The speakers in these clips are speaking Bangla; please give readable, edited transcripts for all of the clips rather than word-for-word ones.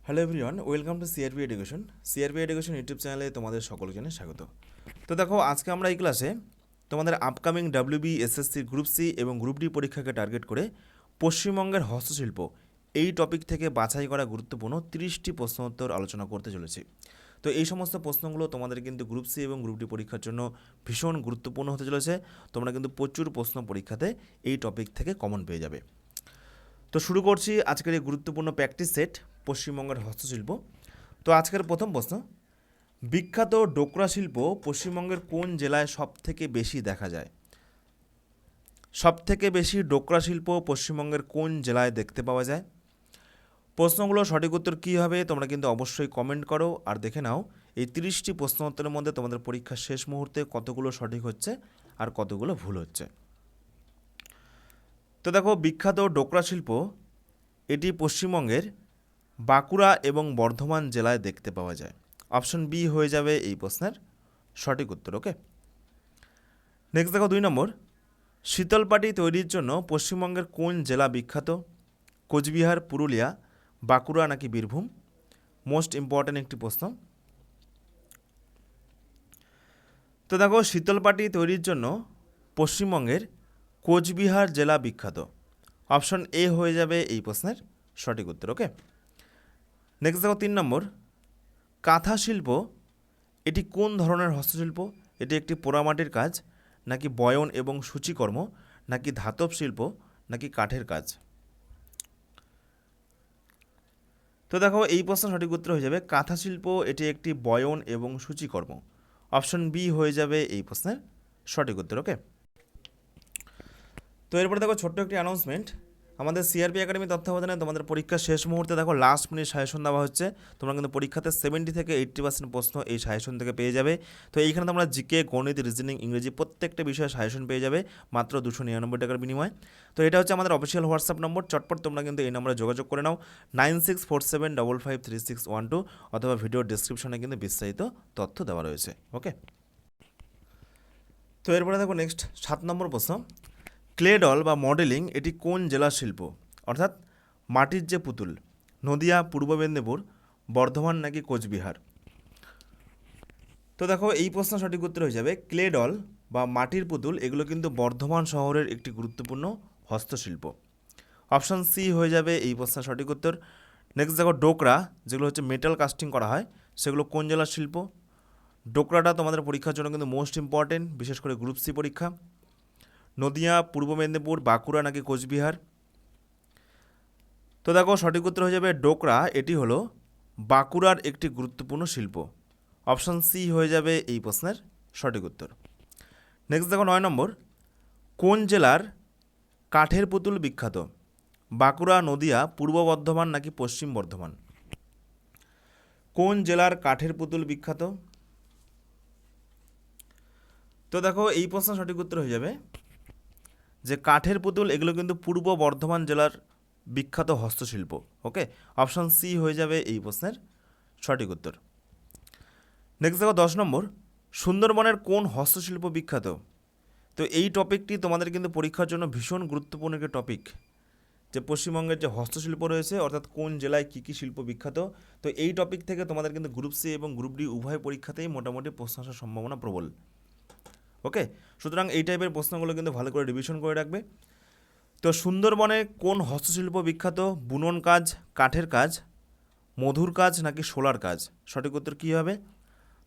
Hello everyone, welcome to CRP education. CRP education YouTube চ্যানেলে তোমাদের সকলকে স্বাগত। তো দেখো, আজকে আমরা এই ক্লাসে তোমাদের upcoming WB, SSC, group C এবং গ্রুপ ডি পরীক্ষাকে টার্গেট করে পশ্চিমবঙ্গের হস্তশিল্প এই টপিক থেকে বাছাই করা গুরুত্বপূর্ণ 30টি প্রশ্ন উত্তর আলোচনা করতে চলেছি। তো এই সমস্ত প্রশ্নগুলো তোমাদের কিন্তু গ্রুপ সি এবং গ্রুপ ডি পরীক্ষার জন্য ভীষণ গুরুত্বপূর্ণ হতে চলেছে। তোমরা কিন্তু প্রচুর প্রশ্ন পরীক্ষাতে এই টপিক থেকে কমন পেয়ে যাবে। তো শুরু করছি আজকের এই গুরুত্বপূর্ণ প্র্যাকটিস সেট, পশ্চিমবঙ্গের হস্তশিল্প। তো আজকের প্রথম প্রশ্ন, বিখ্যাত ডোকরা শিল্প পশ্চিমবঙ্গের কোন জেলায় সবথেকে বেশি দেখা যায়? সবথেকে বেশি ডোকরা শিল্প পশ্চিমবঙ্গের কোন জেলায় দেখতে পাওয়া যায়? প্রশ্নগুলো সঠিক উত্তর কী হবে তোমরা কিন্তু অবশ্যই কমেন্ট করো, আর দেখে নাও এই 30টি প্রশ্ন উত্তরের মধ্যে তোমাদের পরীক্ষার শেষ মুহূর্তে কতগুলো সঠিক হচ্ছে আর কতগুলো ভুল হচ্ছে। তো দেখো, বিখ্যাত ডোকরা শিল্প এটি পশ্চিমবঙ্গের বাঁকুড়া এবং বর্ধমান জেলায় দেখতে পাওয়া যায়। অপশন বি হয়ে যাবে এই প্রশ্নের সঠিক উত্তর। ওকে, নেক্সট দেখো 2 নম্বর, শীতলপাটি তৈরির জন্য পশ্চিমবঙ্গের কোন জেলা বিখ্যাত? কোচবিহার, পুরুলিয়া, বাঁকুড়া নাকি বীরভূম? মোস্ট ইম্পর্ট্যান্ট একটি প্রশ্ন। তো দেখো, শীতলপাটি তৈরির জন্য পশ্চিমবঙ্গের কোচবিহার জেলা বিখ্যাত। অপশন এ হয়ে যাবে এই প্রশ্নের সঠিক উত্তর। ওকে, নেক্সট দেখো 3 নম্বর, কাঁথা শিল্প এটি কোন ধরনের হস্তশিল্প? এটি একটি পোড়ামাটির কাজ, নাকি বয়ন এবং সূচিকর্ম, নাকি ধাতব শিল্প, নাকি কাঠের কাজ? তো দেখো, এই প্রশ্ন সঠিক উত্তর হয়ে যাবে কাঁথা শিল্প এটি একটি বয়ন এবং সূচিকর্ম। অপশন বি হয়ে যাবে এই প্রশ্নের সঠিক উত্তর। ওকে, তো এরপরে দেখো ছোট্ট একটি অ্যানাউন্সমেন্ট। আমাদের সিআরপি একাডেমি তত্ত্বাবধানে তোমাদের পরীক্ষার শেষ মুহূর্তে দেখো লাস্ট মিনিট সাজেশন দেওয়া হচ্ছে। তোমরা কিন্তু পরীক্ষাতে 70 থেকে 80% প্রশ্ন এই সাজেশন থেকে পেয়ে যাবে। তো এইখানে তোমরা জিকে, গণিত, রিজনিং, ইংরেজি প্রত্যেকটা বিষয়ে সাজেশন পেয়ে যাবে মাত্র 299 টাকার বিনিময়ে। তো এটা হচ্ছে আমাদের অফিসিয়াল হোয়াটসঅ্যাপ নম্বর। চটপট তোমরা কিন্তু এই নম্বরে যোগাযোগ করে নাও 9647553612, অথবা ভিডিওর ডিসক্রিপশনে কিন্তু বিস্তারিত তথ্য দেওয়া রয়েছে। ওকে, তো এরপরে দেখো নেক্সট 7 নম্বর প্রশ্ন, ক্লে ডল বা মডেলিং এটি কোন জেলার শিল্প? অর্থাৎ মাটির যে পুতুল, নদিয়া, পূর্ব মেদিনীপুর, বর্ধমান নাকি কোচবিহার? তো দেখো, এই প্রশ্ন সঠিক উত্তর হয়ে যাবে ক্লে ডল বা মাটির পুতুল এগুলো কিন্তু বর্ধমান শহরের একটি গুরুত্বপূর্ণ হস্তশিল্প। অপশান সি হয়ে যাবে এই প্রশ্নের সঠিক উত্তর। নেক্সট দেখো, ডোকরা যেগুলো হচ্ছে মেটাল কাস্টিং করা হয় সেগুলো কোন জেলার শিল্প? ডোকরাটা তোমাদের পরীক্ষার জন্য কিন্তু মোস্ট ইম্পর্টেন্ট, বিশেষ করে গ্রুপ সি পরীক্ষা। নদিয়া, পূর্ব মেদিনীপুর, বাঁকুড়া নাকি কোচবিহার? তো দেখো, সঠিক উত্তর হয়ে যাবে ডোকরা এটি হলো বাঁকুড়ার একটি গুরুত্বপূর্ণ শিল্প। অপশান সি হয়ে যাবে এই প্রশ্নের সঠিক উত্তর। নেক্সট দেখো 9 নম্বর, কোন জেলার কাঠের পুতুল বিখ্যাত? বাঁকুড়া, নদিয়া, পূর্ব বর্ধমান নাকি পশ্চিম বর্ধমান? কোন জেলার কাঠের পুতুল বিখ্যাত? তো দেখো, এই প্রশ্ন সঠিক উত্তর হয়ে যাবে যে কাঠের পুতুল এগুলো কিন্তু পূর্ব বর্ধমান জেলার বিখ্যাত হস্তশিল্প। ওকে, অপশান সি হয়ে যাবে এই প্রশ্নের সঠিক উত্তর। নেক্সট দেখো 10 নম্বর, সুন্দরবনের কোন হস্তশিল্প বিখ্যাত? তো এই টপিকটি তোমাদের কিন্তু পরীক্ষার জন্য ভীষণ গুরুত্বপূর্ণ একটি টপিক, যে পশ্চিমবঙ্গের যে হস্তশিল্প রয়েছে অর্থাৎ কোন জেলায় কী কী শিল্প বিখ্যাত। তো এই টপিক থেকে তোমাদের কিন্তু গ্রুপ সি এবং গ্রুপ ডি উভয় পরীক্ষাতেই মোটামুটি প্রশ্ন আসার সম্ভাবনা প্রবল। ওকে, সুতরাং এই টাইপের প্রশ্নগুলো কিন্তু ভালো করে রিভিশন করে রাখবে। তো সুন্দরবনে কোন হস্তশিল্প বিখ্যাত? বুনন কাজ, কাঠের কাজ, মধুর কাজ নাকি শোলার কাজ? সঠিক উত্তর কী হবে?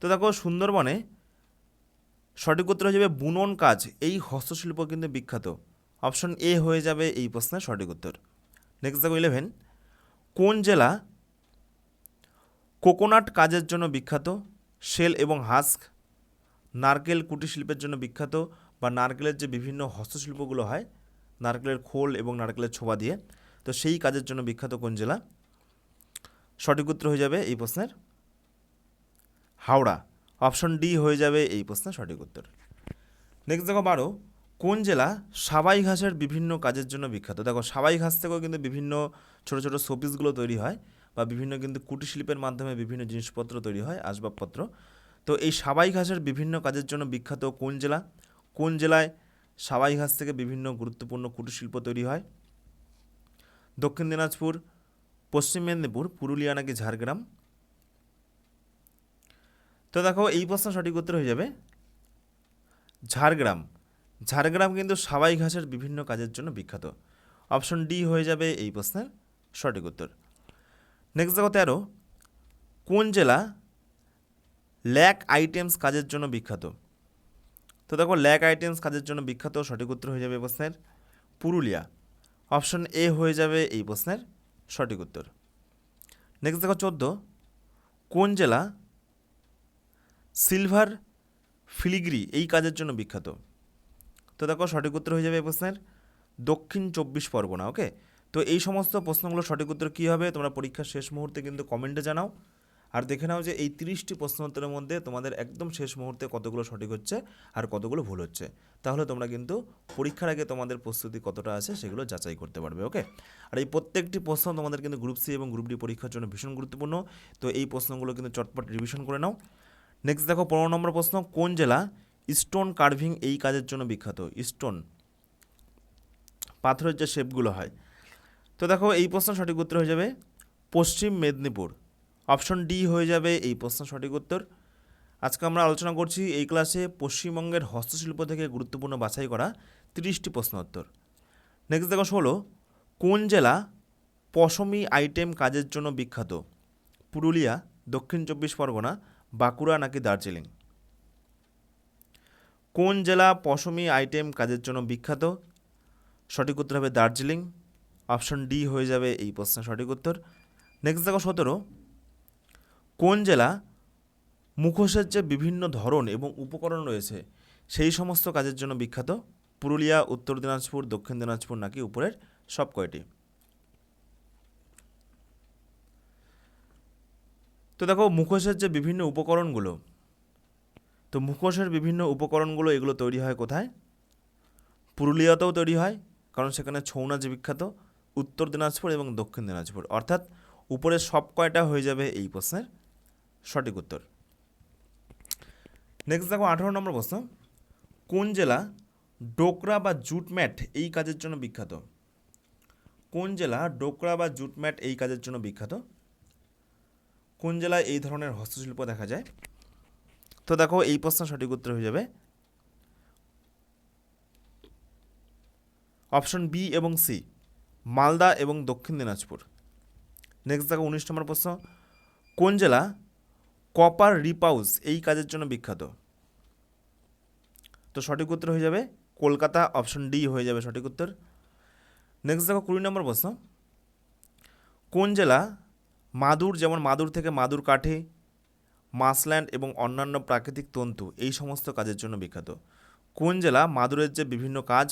তো দেখো, সুন্দরবনে সঠিক উত্তর হয়ে যাবে বুনন কাজ, এই হস্তশিল্প কিন্তু বিখ্যাত। অপশন এ হয়ে যাবে এই প্রশ্নের সঠিক উত্তর। নেক্সট দেখো 11, কোন জেলা কোকোনাট কাজের জন্য বিখ্যাত? শেল এবং হাস্ক, নারকেল কুটির শিল্পের জন্য বিখ্যাত, বা নারকেলের যে বিভিন্ন হস্তশিল্পগুলো হয় নারকেলের খোল এবং নারকেলের ছোবা দিয়ে, তো সেই কাজের জন্য বিখ্যাত কোন জেলা? সঠিক উত্তর হয়ে যাবে এই প্রশ্নের হাওড়া। অপশন ডি হয়ে যাবে এই প্রশ্নের সঠিক উত্তর। নেক্সট দেখো 12, কোন জেলা সাবাই ঘাসের বিভিন্ন কাজের জন্য বিখ্যাত? দেখো, সাবাই ঘাস থেকেও কিন্তু বিভিন্ন ছোটো ছোটো শোপিসগুলো তৈরি হয়, বা বিভিন্ন কিন্তু কুটির শিল্পের মাধ্যমে বিভিন্ন জিনিসপত্র তৈরি হয়, আসবাবপত্র। তো এই সাবাই ঘাসের বিভিন্ন কাজের জন্য বিখ্যাত কোন জেলা? কোন জেলায় সাবাই ঘাস থেকে বিভিন্ন গুরুত্বপূর্ণ কুটির শিল্প তৈরি হয়? দক্ষিণ দিনাজপুর, পশ্চিম মেদিনীপুর, পুরুলিয়া নাকি ঝাড়গ্রাম? তো দেখো এই প্রশ্ন সঠিক উত্তর হয়ে যাবে ঝাড়গ্রাম। ঝাড়গ্রাম কিন্তু সাবাই ঘাসের বিভিন্ন কাজের জন্য বিখ্যাত। অপশন ডি হয়ে যাবে এই প্রশ্নের সঠিক উত্তর। নেক্সট দেখো 13, কোন জেলা ল্যাক আইটেমস কাজের জন্য বিখ্যাত? তো দেখো ল্যাক আইটেমস কাজের জন্য বিখ্যাত, সঠিক উত্তর হয়ে যাবে এই প্রশ্নের পুরুলিয়া। অপশন এ হয়ে যাবে এই প্রশ্নের সঠিক উত্তর। নেক্সট দেখো 14, কোন জেলা সিলভার ফিলিগ্রি এই কাজের জন্য বিখ্যাত? তো দেখো সঠিক উত্তর হয়ে যাবে এই প্রশ্নের দক্ষিণ 24 পরগনা। ওকে, তো এই সমস্ত প্রশ্নগুলো সঠিক উত্তর কী হবে তোমরা পরীক্ষার শেষ মুহূর্তে কিন্তু কমেন্টে জানাও। আর দেখে নাও যে এই 30টি প্রশ্ন উত্তরের মধ্যে তোমাদের একদম শেষ মুহূর্তে কতগুলো সঠিক হচ্ছে আর কতগুলো ভুল হচ্ছে। তাহলে তোমরা কিন্তু পরীক্ষার আগে তোমাদের প্রস্তুতি কতটা আছে সেগুলো যাচাই করতে পারবে। ওকে, আর এই প্রত্যেকটি প্রশ্ন তোমাদের কিন্তু গ্রুপ সি এবং গ্রুপ ডি পরীক্ষার জন্য ভীষণ গুরুত্বপূর্ণ। তো এই প্রশ্নগুলো কিন্তু চটপট রিভিশন করে নাও। নেক্সট দেখো 15 নম্বর প্রশ্ন, কোন জেলা স্টোন কার্ভিং এই কাজের জন্য বিখ্যাত? স্টোন, পাথরের যে শেপগুলো হয়। তো দেখো এই প্রশ্ন সঠিক উত্তর হয়ে যাবে পশ্চিম মেদিনীপুর। অপশন ডি হয়ে যাবে এই প্রশ্ন সঠিক উত্তর। আজকে আমরা আলোচনা করছি এই ক্লাসে পশ্চিমবঙ্গের হস্তশিল্প থেকে গুরুত্বপূর্ণ বাছাই করা 30টি প্রশ্ন উত্তর। নেক্সট দেখো 16, কোন জেলা পশমি আইটেম কাজের জন্য বিখ্যাত? পুরুলিয়া, দক্ষিণ 24 পরগনা, বাঁকুড়া নাকি দার্জিলিং? কোন জেলা পশমি আইটেম কাজের জন্য বিখ্যাত? সঠিক উত্তর হবে দার্জিলিং। অপশন ডি হয়ে যাবে এই প্রশ্নের সঠিক উত্তর। নেক্সট দেখো 17, কোন জেলা মুখোশের যে বিভিন্ন ধরন এবং উপকরণ রয়েছে সেই সমস্ত কাজের জন্য বিখ্যাত? পুরুলিয়া, উত্তর দিনাজপুর, দক্ষিণ দিনাজপুর নাকি উপরের সব কয়টি? তো দেখো মুখোশের যে বিভিন্ন উপকরণগুলো, তো মুখোশের বিভিন্ন উপকরণগুলো এগুলো তৈরি হয় কোথায়? পুরুলিয়াতেও তৈরি হয়, কারণ সেখানে ছৌ নাচ বিখ্যাত, উত্তর দিনাজপুর এবং দক্ষিণ দিনাজপুর, অর্থাৎ উপরের সব কয়টা হয়ে যাবে এই প্রশ্নের সঠিক উত্তর। নেক্সট দেখো 18 নম্বর প্রশ্ন, কোন জেলা ডোকরা বা জুট ম্যাট এই কাজের জন্য বিখ্যাত? কোন জেলা ডোকরা বা জুট ম্যাট এই কাজের জন্য বিখ্যাত? কোন জেলায় এই ধরনের হস্তশিল্প দেখা যায়? তো দেখো এই প্রশ্নের সঠিক উত্তর হয়ে যাবে অপশন বি এবং সি, মালদা এবং দক্ষিণ দিনাজপুর। নেক্সট দেখো 19 নম্বর প্রশ্ন, কোন জেলা কপার রিপাউস এই কাজের জন্য বিখ্যাত? তো সঠিক উত্তর হয়ে যাবে কলকাতা। অপশন ডি হয়ে যাবে সঠিক উত্তর। নেক্সট দেখো 20 নম্বর প্রশ্ন, কোন জেলা মাদুর, যেমন মাদুর থেকে মাদুর কাঠি, মাসল্যান্ড এবং অন্যান্য প্রাকৃতিক তন্তু এই সমস্ত কাজের জন্য বিখ্যাত? কোন জেলা মাদুরের যে বিভিন্ন কাজ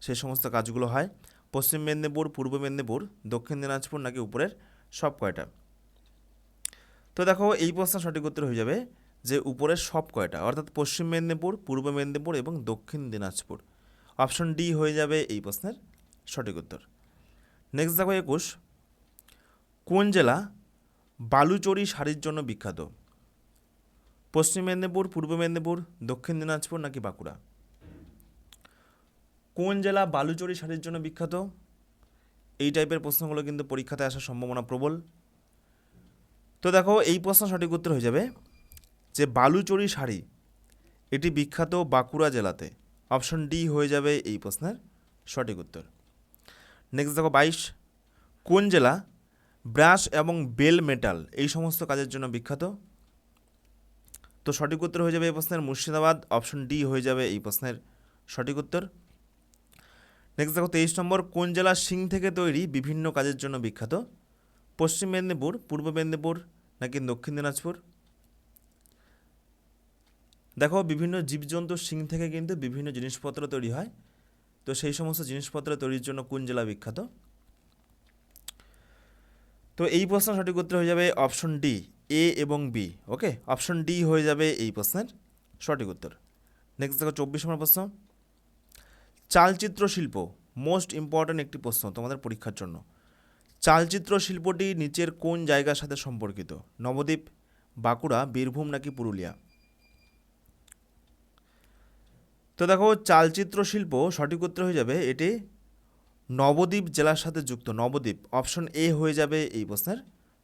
সেই সমস্ত কাজগুলো হয়? পশ্চিম মেদিনীপুর, পূর্ব মেদিনীপুর, দক্ষিণ দিনাজপুর নাকি উপরের সব কয়টা? তো দেখো এই প্রশ্নের সঠিক উত্তর হয়ে যাবে যে উপরের সব কয়টা, অর্থাৎ পশ্চিম মেদিনীপুর, পূর্ব মেদিনীপুর এবং দক্ষিণ দিনাজপুর। অপশন ডি হয়ে যাবে এই প্রশ্নের সঠিক উত্তর। নেক্সট দেখো 21, কোন জেলা বালুচরী শাড়ির জন্য বিখ্যাত? পশ্চিম মেদিনীপুর, পূর্ব মেদিনীপুর, দক্ষিণ দিনাজপুর নাকি বাঁকুড়া? কোন জেলা বালুচরী শাড়ির জন্য বিখ্যাত? এই টাইপের প্রশ্নগুলো কিন্তু পরীক্ষাতে আসার সম্ভাবনা প্রবল। তো দেখো এই প্রশ্ন সঠিক উত্তর হয়ে যাবে যে বালুচরী শাড়ি এটি বিখ্যাত বাঁকুড়া জেলাতে। অপশন ডি হয়ে যাবে এই প্রশ্নের সঠিক উত্তর। নেক্সট দেখো 22, কোন জেলা ব্রাশ এবং বেল মেটাল এই সমস্ত কাজের জন্য বিখ্যাত? তো সঠিক উত্তর হয়ে যাবে এই প্রশ্নের মুর্শিদাবাদ। অপশন ডি হয়ে যাবে এই প্রশ্নের সঠিক উত্তর। নেক্সট দেখো 23 নম্বর, কোন জেলা শিং থেকে তৈরি বিভিন্ন কাজের জন্য বিখ্যাত? পশ্চিম মেদিনীপুর, পূর্ব মেদিনীপুর নাকি দক্ষিণ দিনাজপুর? দেখো বিভিন্ন জীবজন্তুর শিং থেকে কিন্তু বিভিন্ন জিনিসপত্র তৈরি হয়, তো সেই সমস্ত জিনিসপত্র তৈরির জন্য কোন জেলা বিখ্যাত? তো এই প্রশ্নের সঠিক উত্তর হয়ে যাবে অপশন ডি, এ এবং বি। ওকে, অপশন ডি হয়ে যাবে এই প্রশ্নের সঠিক উত্তর। নেক্সট দেখো 24 নম্বর প্রশ্ন, চালচিত্র শিল্প মোস্ট ইম্পর্ট্যান্ট একটি প্রশ্ন তোমাদের পরীক্ষার জন্য। চালচিত্র শিল্পটি নিচের কোন জায়গার সাথে সম্পর্কিত? নবদ্বীপ, বাঁকুড়া, বীরভূম নাকি পুরুলিয়া? তো দেখো চালচিত্র শিল্প সঠিক উত্তর হয়ে যাবে এটি নবদ্বীপ জেলার সাথে যুক্ত? নবদ্বীপ, অপশন এ হয়ে যাবে এই প্রশ্নের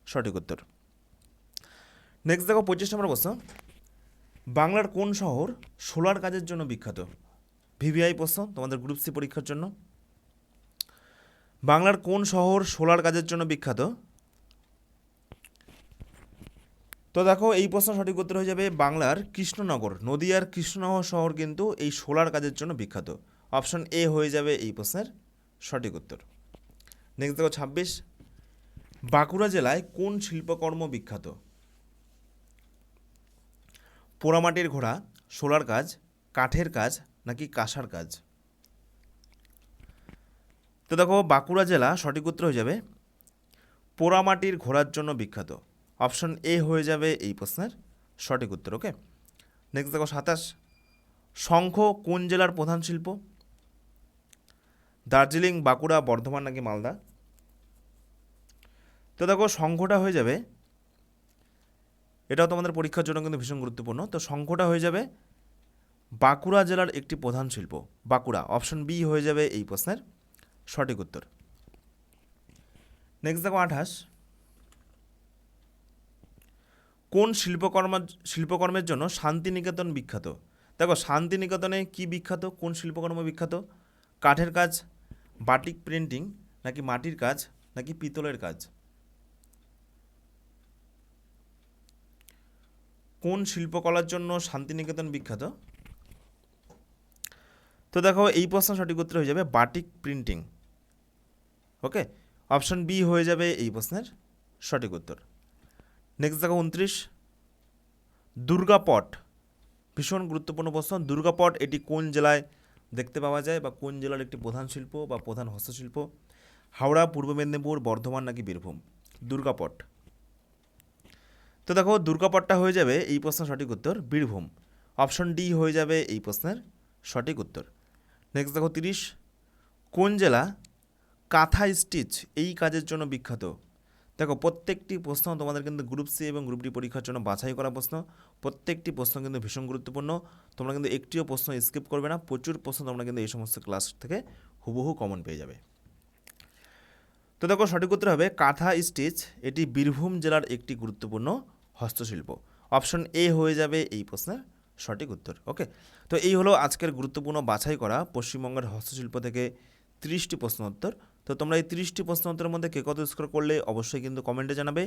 সঠিক উত্তর। নেক্সট দেখো 25 নম্বর প্রশ্ন, বাংলার কোন শহর সোলার কাজের জন্য বিখ্যাত? ভিভিআই প্রশ্ন তোমাদের গ্রুপ সি পরীক্ষার জন্য। বাংলার কোন শহর সোলার কাজের জন্য বিখ্যাত? তো দেখো এই প্রশ্ন সঠিক উত্তর হয়ে যাবে বাংলার কৃষ্ণনগর। নদিয়ার কৃষ্ণনগর শহর কিন্তু এই সোলার কাজের জন্য বিখ্যাত। অপশন এ হয়ে যাবে এই প্রশ্নের সঠিক উত্তর। নেক্সট দেখো 26, বাঁকুড়া জেলায় কোন শিল্পকর্ম বিখ্যাত? পোড়ামাটির ঘোড়া, সোলার কাজ, কাঠের কাজ নাকি কাঁসার কাজ? তো দেখো বাঁকুড়া জেলা সঠিক উত্তর হয়ে যাবে পোড়ামাটির ঘোড়ার জন্য বিখ্যাত। অপশন এ হয়ে যাবে এই প্রশ্নের সঠিক উত্তর। ওকে, নেক্সট দেখো 27, শঙ্খ কোন জেলার প্রধান শিল্প? দার্জিলিং, বাঁকুড়া, বর্ধমান নাকি মালদা? তো দেখো শঙ্খটা হয়ে যাবে, এটাও তোমাদের পরীক্ষার জন্য কিন্তু ভীষণ গুরুত্বপূর্ণ। তো শঙ্খটা হয়ে যাবে বাঁকুড়া জেলার একটি প্রধান শিল্প, বাঁকুড়া। অপশন বি হয়ে যাবে এই প্রশ্নের সঠিক উত্তর। নেক্সট দেখো 28, কোন শিল্পকর্মের জন্য শান্তিনিকেতন বিখ্যাত? দেখো শান্তিনিকেতনে কি বিখ্যাত, কোন শিল্পকর্ম বিখ্যাত? কাঠের কাজ, বাটিক প্রিন্টিং নাকি মাটির কাজ নাকি পিতলের কাজ? কোন শিল্পকলার জন্য শান্তিনিকেতন বিখ্যাত? তো দেখো এই প্রশ্ন সঠিক উত্তর হয়ে যাবে বাটিক প্রিন্টিং। ওকে, অপশন বি হয়ে যাবে এই প্রশ্নের সঠিক উত্তর। নেক্সট দেখো 29, দুর্গাপট, ভীষণ গুরুত্বপূর্ণ প্রশ্ন। দুর্গাপট এটি কোন জেলায় দেখতে পাওয়া যায় বা কোন জেলার একটি প্রধান শিল্প বা প্রধান হস্তশিল্প? হাওড়া, পূর্ব মেদিনীপুর, বর্ধমান নাকি বীরভূম? দুর্গাপট। তো দেখো দুর্গাপটটা হয়ে যাবে এই প্রশ্নের সঠিক উত্তর বীরভূম। অপশন ডি হয়ে যাবে এই প্রশ্নের সঠিক উত্তর। নেক্সট দেখো 30, কোন জেলা কাঁথা স্টিচ এই কাজের জন্য বিখ্যাত? দেখো প্রত্যেকটি প্রশ্ন তোমাদের কিন্তু গ্রুপ সি এবং গ্রুপ ডি পরীক্ষার জন্য বাছাই করা প্রশ্ন। প্রত্যেকটি প্রশ্ন কিন্তু ভীষণ গুরুত্বপূর্ণ। তোমরা কিন্তু একটিও প্রশ্ন স্কিপ করবে না, প্রচুর প্রশ্ন তোমরা কিন্তু এই সমস্ত ক্লাস থেকে হুবহু কমন পেয়ে যাবে। তো দেখো সঠিক উত্তর হবে কাঁথা স্টিচ, এটি বীরভূম জেলার একটি গুরুত্বপূর্ণ হস্তশিল্প। অপশন এ হয়ে যাবে এই প্রশ্নের সঠিক উত্তর। ওকে, তো এই হলো আজকের গুরুত্বপূর্ণ বাছাই করা পশ্চিমবঙ্গের হস্তশিল্প থেকে 30টি প্রশ্ন উত্তর। তো তোমরা এই 30টি প্রশ্ন উত্তরের মধ্যে কে কত স্কোর করলে অবশ্যই কিন্তু কমেন্টে জানাবে।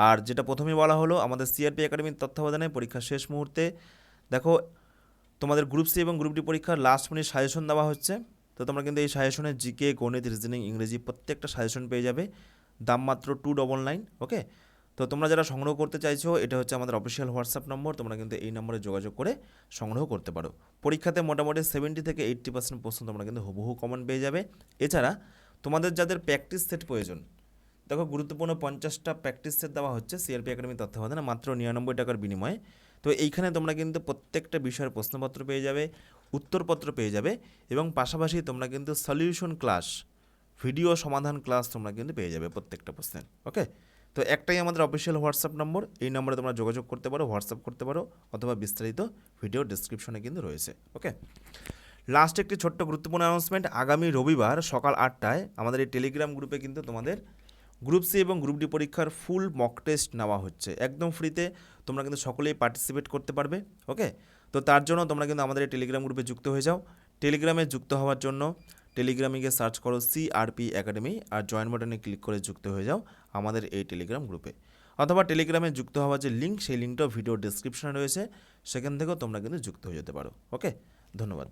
আর যেটা প্রথমেই বলা হলো, আমাদের সিআরপি একাডেমির তত্ত্বাবধানে পরীক্ষার শেষ মুহূর্তে দেখো তোমাদের গ্রুপ সি এবং গ্রুপ ডি পরীক্ষার লাস্ট মিনিট সাজেশন দেওয়া হচ্ছে। তো তোমরা কিন্তু এই সাজেশনে জিকে, গণিত, রিজনিং, ইংরেজি প্রত্যেকটা সাজেশন পেয়ে যাবে, দাম মাত্র 299। ওকে, তো তোমরা যারা সংগ্রহ করতে চাইছো, এটা হচ্ছে আমাদের অফিসিয়াল হোয়াটসঅ্যাপ নম্বর, তোমরা কিন্তু এই নম্বরে যোগাযোগ করে সংগ্রহ করতে পারো। পরীক্ষাতে মোটামুটি 70 থেকে 80% প্রশ্ন তোমরা কিন্তু হুবহু কমন পেয়ে যাবে। এছাড়া তোমাদের যাদের প্র্যাকটিস সেট প্রয়োজন, দেখো গুরুত্বপূর্ণ 50টা প্র্যাকটিস সেট দেওয়া হচ্ছে সিআরপি একাডেমি তত্ত্বাবধানে মাত্র 99 টাকার বিনিময়ে। তো এইখানে তোমরা কিন্তু প্রত্যেকটা বিষয়ের প্রশ্নপত্র পেয়ে যাবে, উত্তরপত্র পেয়ে যাবে এবং পাশাপাশি তোমরা কিন্তু সলিউশন ক্লাস, ভিডিও সমাধান ক্লাস তোমরা কিন্তু পেয়ে যাবে প্রত্যেকটা প্রশ্নের। ওকে, তো একটাই আমাদের অফিসিয়াল হোয়াটসঅ্যাপ নম্বর, এই নম্বরে তোমরা যোগাযোগ করতে পারো, হোয়াটসঅ্যাপ করতে পারো, অথবা বিস্তারিত ভিডিও ডেসক্রিপশনে কিন্তু রয়েছে। ওকে, লাস্ট একটি ছোট্ট গুরুত্বপূর্ণ অ্যানাউন্সমেন্ট, আগামী রবিবার সকাল 8টায় আমাদের এই টেলিগ্রাম গ্রুপে কিন্তু তোমাদের গ্রুপ সি এবং গ্রুপ ডি পরীক্ষার ফুল মক টেস্ট নেওয়া হচ্ছে একদম ফ্রিতে। তোমরা কিন্তু সকলেই পার্টিসিপেট করতে পারবে। ওকে, তো তার জন্য তোমরা কিন্তু আমাদের এই টেলিগ্রাম গ্রুপে যুক্ত হয়ে যাও। টেলিগ্রামে যুক্ত হওয়ার জন্য টেলিগ্রামে গিয়ে সার্চ করো সিআরপি একাডেমি আর জয়েন বাটনে ক্লিক করে যুক্ত হয়ে যাও আমাদের এই টেলিগ্রাম গ্রুপে। অথবা টেলিগ্রামে যুক্ত হওয়ার যে লিঙ্ক, সেই লিঙ্কটাও ভিডিও ডেসক্রিপশনে রয়েছে, সেখান থেকেও তোমরা কিন্তু যুক্ত হয়ে যেতে পারো। ওকে, ধন্যবাদ।